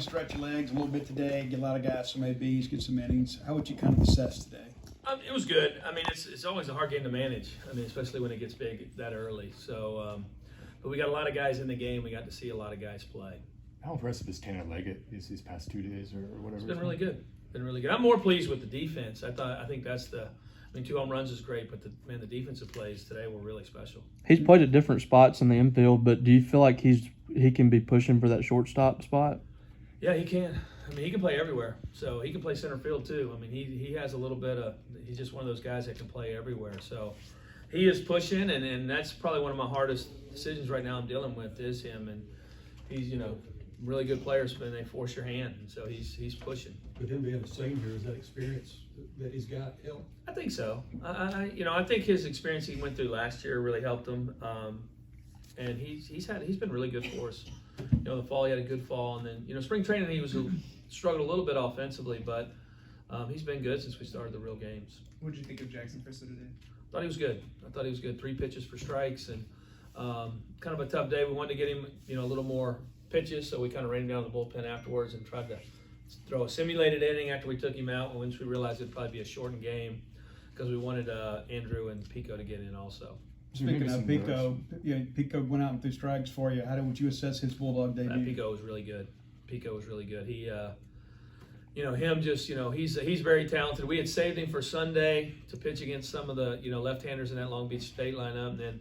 Stretch your legs a little bit today, get a lot of guys some ABs, get some innings. How would you kind of assess today? It was good. I mean, it's always a hard game to manage. I mean, especially when it gets big that early. So, but we got a lot of guys in the game. We got to see a lot of guys play. How impressive is Tanner Leggett these past 2 days or whatever? It's been really good. Been really good. I'm more pleased with the defense. I think that's I mean, 2 home runs is great, but the defensive plays today were really special. He's played at different spots in the infield, but do you feel like he can be pushing for that shortstop spot? Yeah, he can. I mean, he can play everywhere. So he can play center field too. I mean, he has a little bit of. He's just one of those guys that can play everywhere. So he is pushing, and that's probably one of my hardest decisions right now I'm dealing with is him. And he's really good players, but they force your hand, and so he's pushing. With him being a senior, is that experience that he's got help? I think so. I think his experience he went through last year really helped him, and he's been really good for us. The fall he had a good fall, and then spring training he struggled a little bit offensively, but he's been good since we started the real games. What did you think of Jackson Fristow today? I thought he was good. 3 pitches for strikes, and kind of a tough day. We wanted to get him a little more pitches, so we kind of ran him down the bullpen afterwards and tried to throw a simulated inning after we took him out. Once we realized it'd probably be a shortened game because we wanted Andrew and Pico to get in also. Speaking of Pico, Pico went out and threw strikes for you. Would you assess his Bulldog debut? Pico was really good. He, him he's very talented. We had saved him for Sunday to pitch against some of the left-handers in that Long Beach State lineup, and then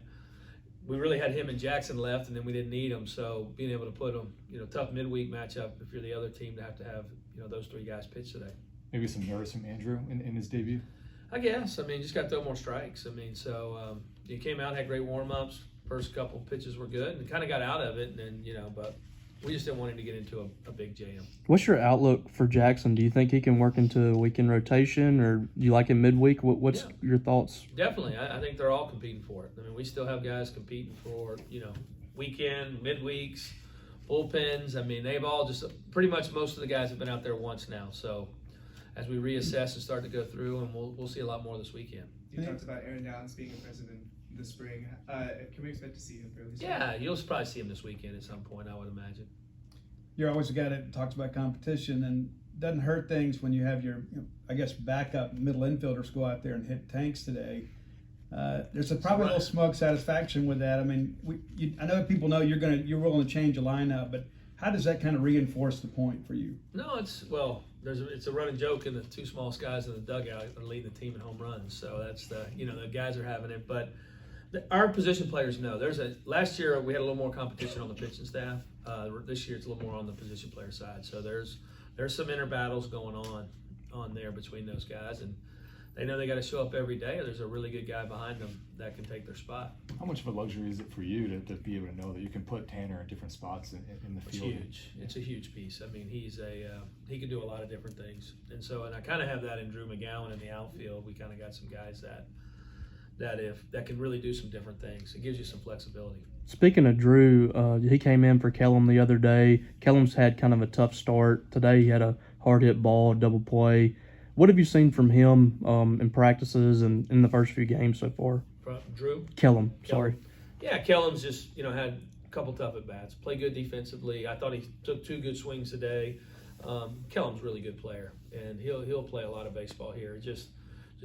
we really had him and Jackson left, and then we didn't need him. So being able to put him, tough midweek matchup if you're the other team to have those 3 guys pitch today. Maybe some nerves from Andrew in his debut. I guess. I mean, just got to throw more strikes. I mean, so he came out, had great warm-ups. First couple pitches were good, and kind of got out of it, and then but we just didn't want him to get into a big jam. What's your outlook for Jackson? Do you think he can work into a weekend rotation, or do you like him midweek? What's your thoughts? Definitely. I think they're all competing for it. I mean, we still have guys competing for, weekend, midweeks, bullpens. I mean, they've all just pretty much most of the guys have been out there once now. So as we reassess and start to go through, and we'll see a lot more this weekend. You talked about Aaron Downs being impressive in the spring. Can we expect to see him fairly soon? Yeah, you'll probably see him this weekend at some point, I would imagine. You're always a guy that talks about competition and doesn't hurt things when you have your, backup middle infielders go out there and hit tanks today. There's probably a little smug satisfaction with that. I mean, I know people know you're willing to change a lineup, but how does that kind of reinforce the point for you? No, it's a running joke in the 2 smallest guys in the dugout are leading the team in home runs. So that's the guys are having it, but our position players know. Last year we had a little more competition on the pitching staff. This year it's a little more on the position player side. So there's some inner battles going on there between those guys, and they know they got to show up every day. Or there's a really good guy behind them that can take their spot. How much of a luxury is it for you to be able to know that you can put Tanner in different spots in the field? It's huge. It's a huge piece. I mean, he can do a lot of different things, and I kind of have that in Drew McGowan in the outfield. We kind of got some guys that can really do some different things. It gives you some flexibility. Speaking of Drew, he came in for Kellum the other day. Kellum's had kind of a tough start. Today he had a hard hit ball, double play. What have you seen from him in practices and in the first few games so far? From Drew? Kellum, sorry. Yeah, Kellum's just had a couple tough at bats. Played good defensively. I thought he took 2 good swings today. Kellum's a really good player, and he'll play a lot of baseball here. Just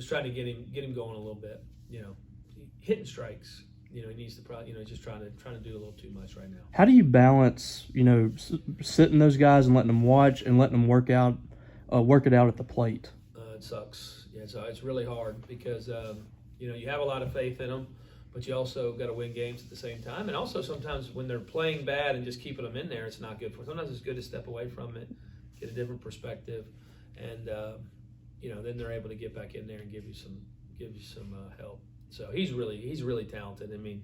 trying to get him going a little bit. Hitting strikes. He needs to probably just trying to do a little too much right now. How do you balance sitting those guys and letting them watch and letting them work it out at the plate? It sucks. Yeah, so it's really hard because you have a lot of faith in them, but you also got to win games at the same time. And also sometimes when they're playing bad and just keeping them in there, it's not good for them. Sometimes it's good to step away from it, get a different perspective, and then they're able to get back in there and give you some help. So he's really talented. I mean,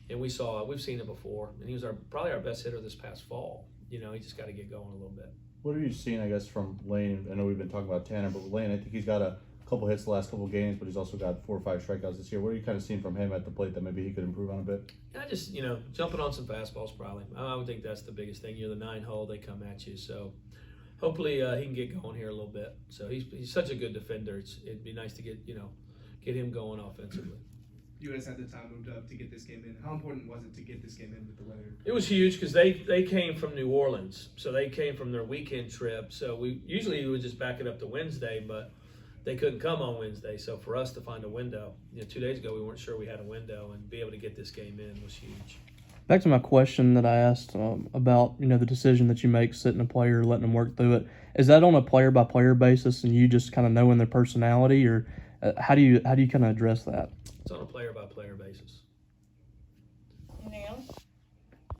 and we've seen it before, and he was probably our best hitter this past fall. He just got to get going a little bit. What have you seen, I guess, from Lane? I know we've been talking about Tanner, but with Lane, I think he's got a couple hits the last couple of games, but he's also got 4 or 5 strikeouts this year. What are you kind of seeing from him at the plate that maybe he could improve on a bit? I just, jumping on some fastballs probably. I would think that's the biggest thing. You're the 9-hole, they come at you. So hopefully he can get going here a little bit. So he's such a good defender. It'd be nice to get him going offensively. you guys had the time moved up to get this game in. How important was it to get this game in with the weather? It was huge because they came from New Orleans, so they came from their weekend trip. So we would just back it up to Wednesday, but they couldn't come on Wednesday. So for us to find a window, 2 days ago we weren't sure we had a window, and be able to get this game in was huge. Back to my question that I asked about, the decision that you make sitting a player, letting them work through it. Is that on a player-by-player basis, and you just kind of knowing their personality, or how do you kind of address that? It's on a player-by-player basis. Anything else?